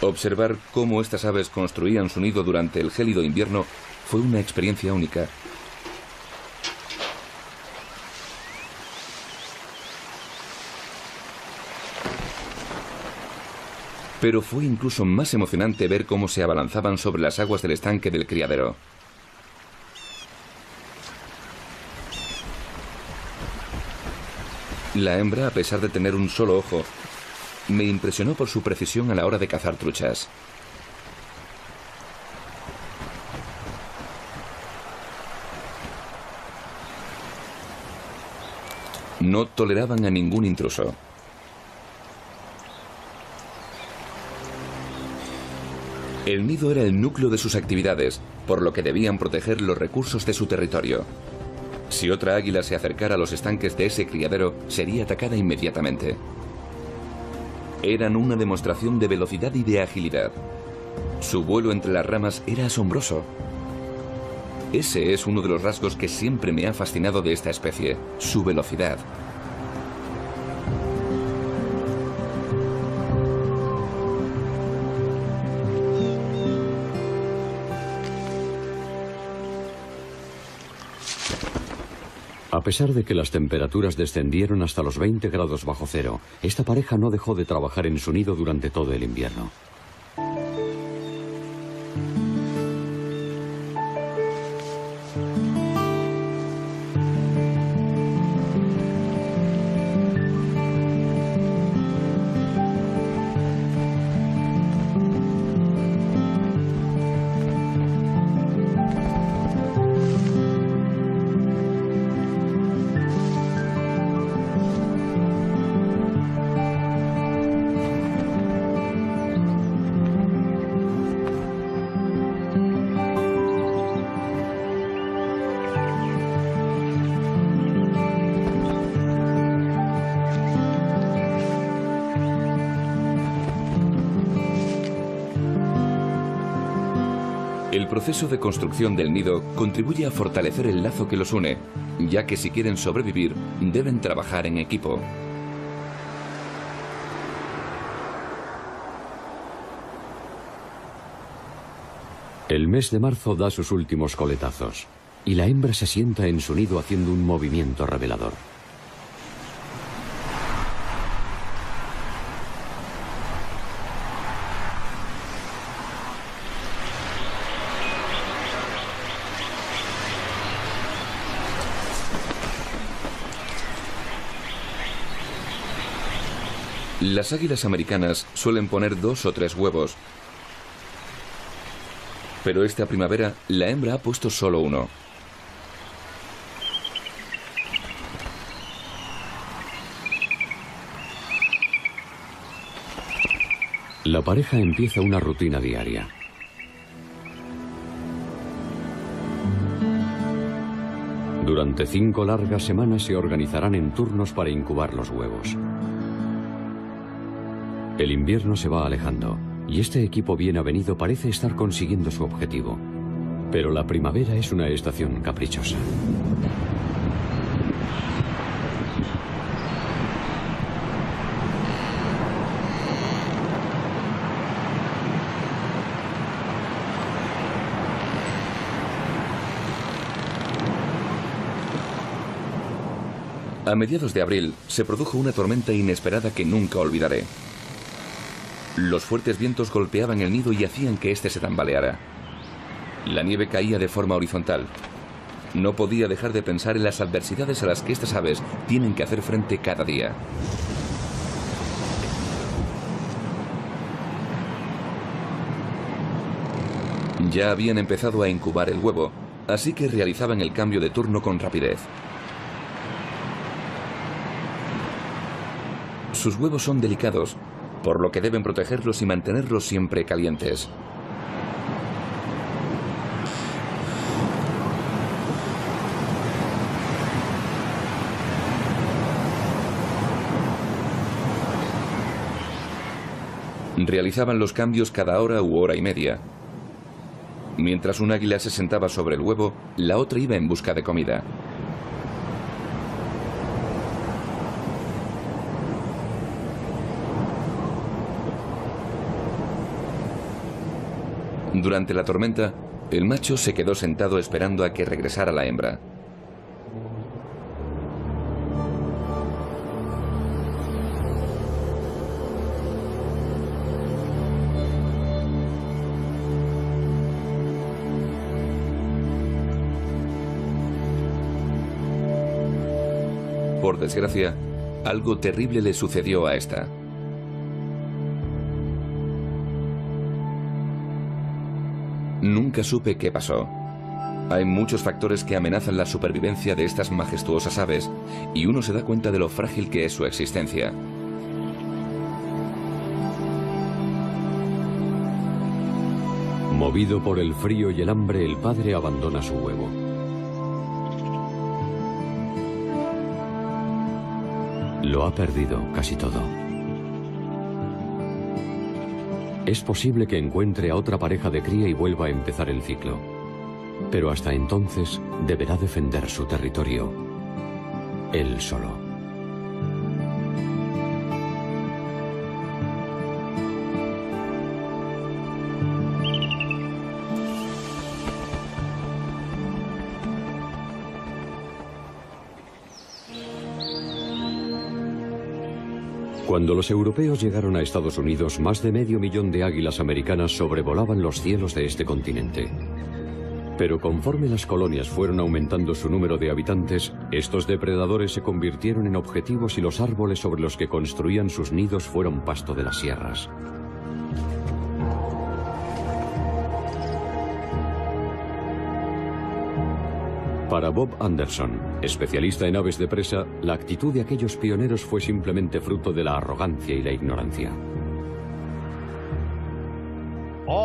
Observar cómo estas aves construían su nido durante el gélido invierno fue una experiencia única. Pero fue incluso más emocionante ver cómo se abalanzaban sobre las aguas del estanque del criadero. La hembra, a pesar de tener un solo ojo, me impresionó por su precisión a la hora de cazar truchas. No toleraban a ningún intruso. El nido era el núcleo de sus actividades, por lo que debían proteger los recursos de su territorio. Si otra águila se acercara a los estanques de ese criadero, sería atacada inmediatamente. Eran una demostración de velocidad y de agilidad. Su vuelo entre las ramas era asombroso. Ese es uno de los rasgos que siempre me ha fascinado de esta especie, su velocidad.
A pesar de que las temperaturas descendieron hasta los 20 grados bajo cero, esta pareja no dejó de trabajar en su nido durante todo el invierno.
proceso de construcción del nido contribuye a fortalecer el lazo que los une, ya que si quieren sobrevivir, deben trabajar en equipo.
El mes de marzo da sus últimos coletazos, y la hembra se sienta en su nido haciendo un movimiento revelador.
Las águilas americanas suelen poner 2 o 3 huevos, pero esta primavera la hembra ha puesto solo 1.
La pareja empieza una rutina diaria. Durante 5 largas semanas se organizarán en turnos para incubar los huevos. El invierno se va alejando y este equipo bien avenido parece estar consiguiendo su objetivo. Pero la primavera es una estación caprichosa.
A mediados de abril se produjo una tormenta inesperada que nunca olvidaré. Los fuertes vientos golpeaban el nido y hacían que éste se tambaleara. La nieve caía de forma horizontal. No podía dejar de pensar en las adversidades a las que estas aves tienen que hacer frente cada día. Ya habían empezado a incubar el huevo, así que realizaban el cambio de turno con rapidez. Sus huevos son delicados, por lo que deben protegerlos y mantenerlos siempre calientes. Realizaban los cambios cada hora u hora y media. Mientras un águila se sentaba sobre el huevo, la otra iba en busca de comida. Durante la tormenta, el macho se quedó sentado esperando a que regresara la hembra. Por desgracia, algo terrible le sucedió a esta. Nunca supe qué pasó. Hay muchos factores que amenazan la supervivencia de estas majestuosas aves, y uno se da cuenta de lo frágil que es su existencia.
Movido por el frío y el hambre, el padre abandona su huevo. Lo ha perdido casi todo. Es posible que encuentre a otra pareja de cría y vuelva a empezar el ciclo. Pero hasta entonces deberá defender su territorio, él solo. Cuando los europeos llegaron a Estados Unidos, más de 500.000 de águilas americanas sobrevolaban los cielos de este continente. Pero conforme las colonias fueron aumentando su número de habitantes, estos depredadores se convirtieron en objetivos y los árboles sobre los que construían sus nidos fueron pasto de las sierras. Para Bob Anderson, especialista en aves de presa, la actitud de aquellos pioneros fue simplemente fruto de la arrogancia y la ignorancia.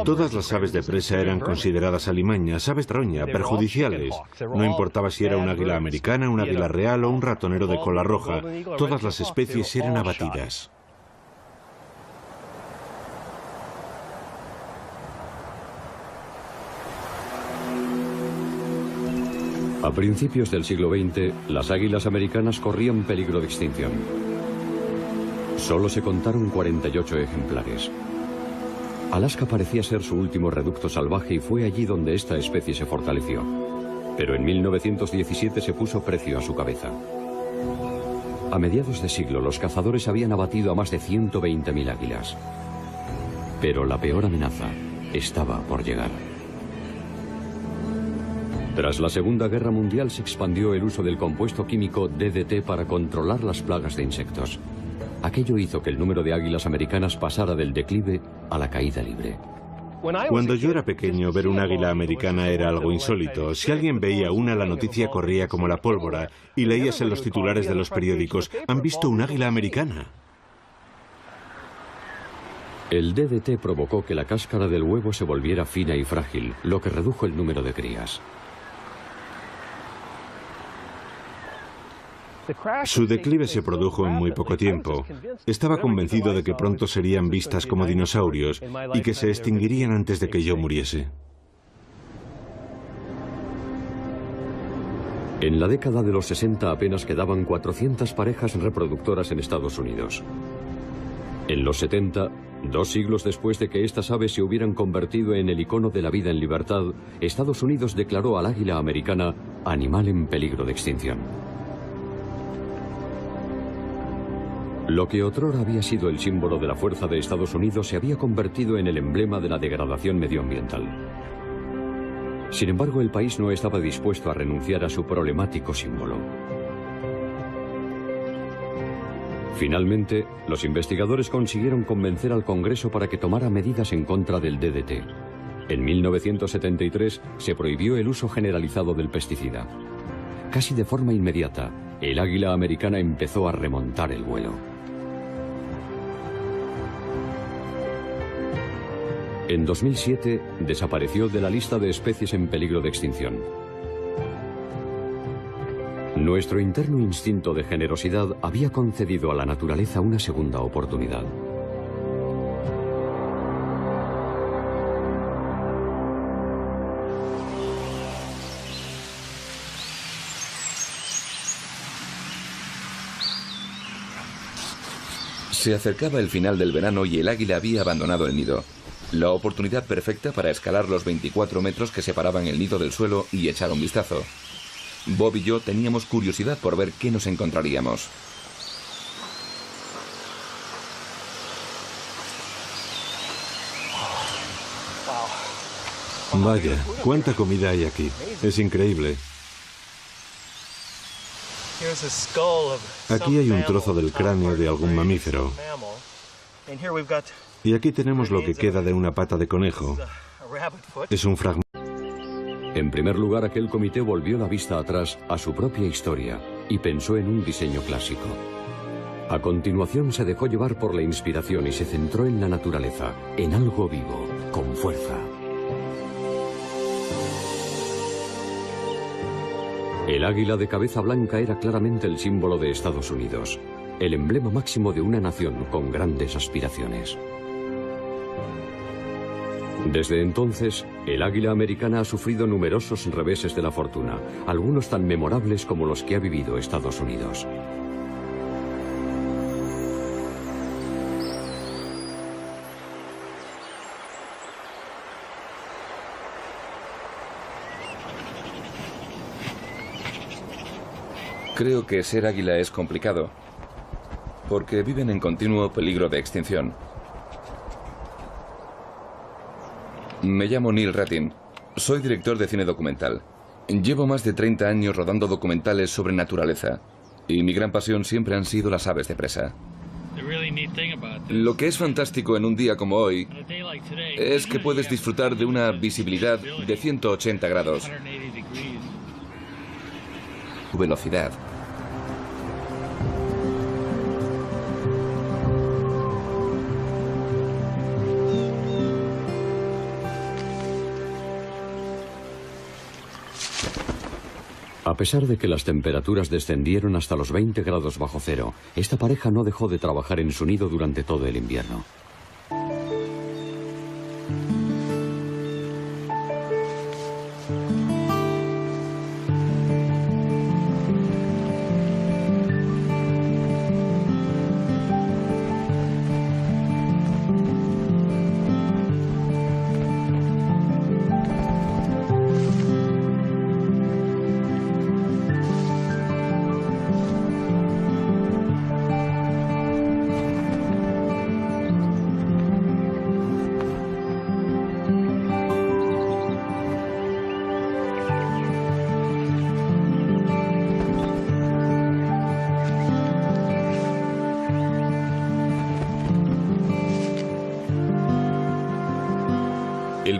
Todas las aves de presa eran consideradas alimañas, aves roña, perjudiciales. No importaba si era un águila americana, un águila real o un ratonero de cola roja, todas las especies eran abatidas.
A principios del siglo XX, las águilas americanas corrían peligro de extinción. Solo se contaron 48 ejemplares. Alaska parecía ser su último reducto salvaje y fue allí donde esta especie se fortaleció. Pero en 1917 se puso precio a su cabeza. A mediados de siglo, los cazadores habían abatido a más de 120.000 águilas. Pero la peor amenaza estaba por llegar. Tras la Segunda Guerra Mundial se expandió el uso del compuesto químico DDT para controlar las plagas de insectos. Aquello hizo que el número de águilas americanas pasara del declive a la caída libre.
Cuando yo era pequeño, ver un águila americana era algo insólito. Si alguien veía una, la noticia corría como la pólvora y leías en los titulares de los periódicos: «Han visto un águila americana».
El DDT provocó que la cáscara del huevo se volviera fina y frágil, lo que redujo el número de crías.
Su declive se produjo en muy poco tiempo. Estaba convencido de que pronto serían vistas como dinosaurios y que se extinguirían antes de que yo muriese.
En la década de los 60 apenas quedaban 400 parejas reproductoras en Estados Unidos. En los 70, 2 siglos después de que estas aves se hubieran convertido en el icono de la vida en libertad, Estados Unidos declaró al águila americana animal en peligro de extinción. Lo que otrora había sido el símbolo de la fuerza de Estados Unidos se había convertido en el emblema de la degradación medioambiental. Sin embargo, el país no estaba dispuesto a renunciar a su problemático símbolo. Finalmente, los investigadores consiguieron convencer al Congreso para que tomara medidas en contra del DDT. En 1973 se prohibió el uso generalizado del pesticida. Casi de forma inmediata, el águila americana empezó a remontar el vuelo. En 2007 desapareció de la lista de especies en peligro de extinción. Nuestro interno instinto de generosidad había concedido a la naturaleza una segunda oportunidad.
Se acercaba el final del verano y el águila había abandonado el nido. La oportunidad perfecta para escalar los 24 metros que separaban el nido del suelo y echar un vistazo. Bob y yo teníamos curiosidad por ver qué nos encontraríamos.
Vaya, cuánta comida hay aquí. Es increíble. Aquí hay un trozo del cráneo de algún mamífero. Y aquí tenemos lo que queda de una pata de conejo. Es un fragmento.
En primer lugar, aquel comité volvió la vista atrás a su propia historia y pensó en un diseño clásico. A continuación se dejó llevar por la inspiración y se centró en la naturaleza, en algo vivo, con fuerza. El águila de cabeza blanca era claramente el símbolo de Estados Unidos, el emblema máximo de una nación con grandes aspiraciones. Desde entonces, el águila americana ha sufrido numerosos reveses de la fortuna, algunos tan memorables como los que ha vivido Estados Unidos.
Creo que ser águila es complicado, porque viven en continuo peligro de extinción. Me llamo Neil Rattin. Soy director de cine documental. Llevo más de 30 años rodando documentales sobre naturaleza, y mi gran pasión siempre han sido las aves de presa. Lo que es fantástico en un día como hoy es que puedes disfrutar de una visibilidad de 180 grados. Velocidad.
A pesar de que las temperaturas descendieron hasta los 20 grados bajo cero, esta pareja no dejó de trabajar en su nido durante todo el invierno.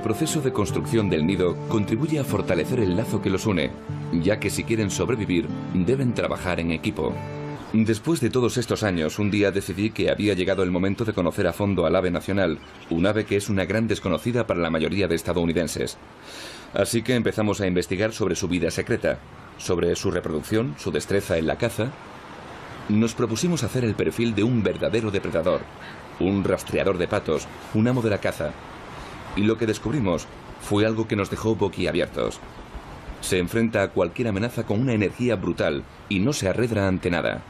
proceso de construcción del nido contribuye a fortalecer el lazo que los une, ya que si quieren sobrevivir, deben trabajar en equipo. Después de todos estos años, un día decidí que había llegado el momento de conocer a fondo al ave nacional, un ave que es una gran desconocida para la mayoría de estadounidenses. Así que empezamos a investigar sobre su vida secreta, sobre su reproducción, su destreza en la caza. Nos propusimos hacer el perfil de un verdadero depredador, un rastreador de patos, un amo de la caza. Y lo que descubrimos fue algo que nos dejó boquiabiertos. Se enfrenta a cualquier amenaza con una energía brutal y no se arredra ante nada.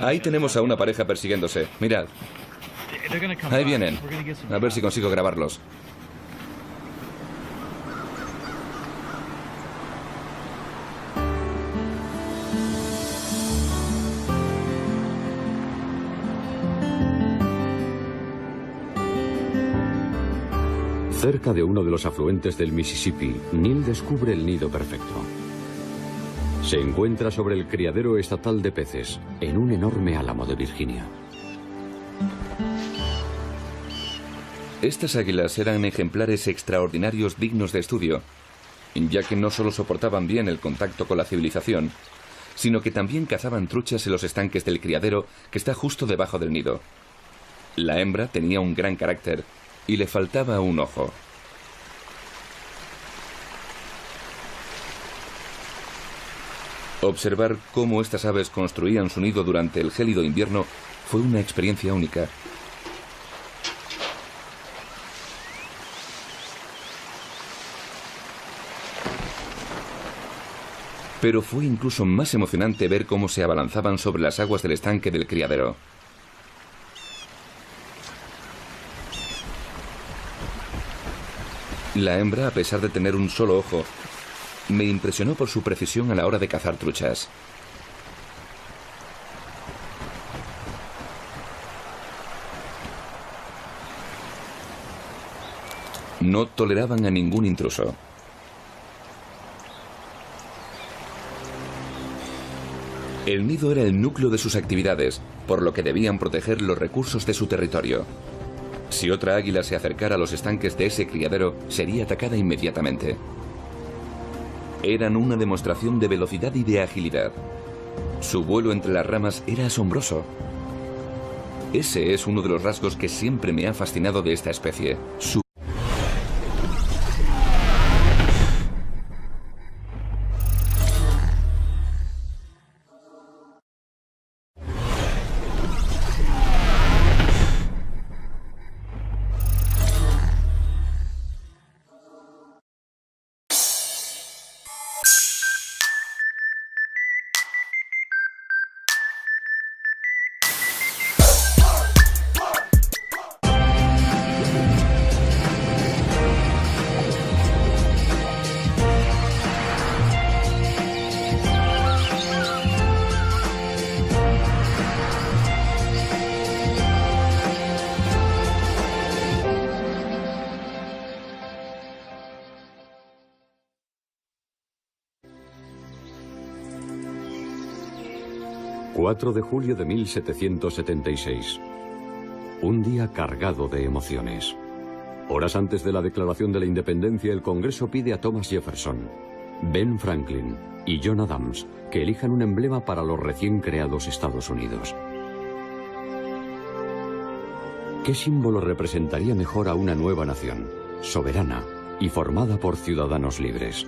Ahí tenemos a una pareja persiguiéndose. Mirad. Ahí vienen. A ver si consigo grabarlos.
Cerca de uno de los afluentes del Mississippi, Neil descubre el nido perfecto. Se encuentra sobre el criadero estatal de peces, en un enorme álamo de Virginia.
Estas águilas eran ejemplares extraordinarios dignos de estudio, ya que no solo soportaban bien el contacto con la civilización, sino que también cazaban truchas en los estanques del criadero que está justo debajo del nido. La hembra tenía un gran carácter y le faltaba un ojo. Observar cómo estas aves construían su nido durante el gélido invierno fue una experiencia única. Pero fue incluso más emocionante ver cómo se abalanzaban sobre las aguas del estanque del criadero. La hembra, a pesar de tener un solo ojo, me impresionó por su precisión a la hora de cazar truchas. No toleraban a ningún intruso. El nido era el núcleo de sus actividades, por lo que debían proteger los recursos de su territorio. Si otra águila se acercara a los estanques de ese criadero, sería atacada inmediatamente. Eran una demostración de velocidad y de agilidad. Su vuelo entre las ramas era asombroso. Ese es uno de los rasgos que siempre me ha fascinado de esta especie.
Su 4 de julio de 1776. Un día cargado de emociones. Horas antes de la declaración de la independencia, el Congreso pide a Thomas Jefferson, Ben Franklin y John Adams que elijan un emblema para los recién creados Estados Unidos. ¿Qué símbolo representaría mejor a una nueva nación, soberana y formada por ciudadanos libres?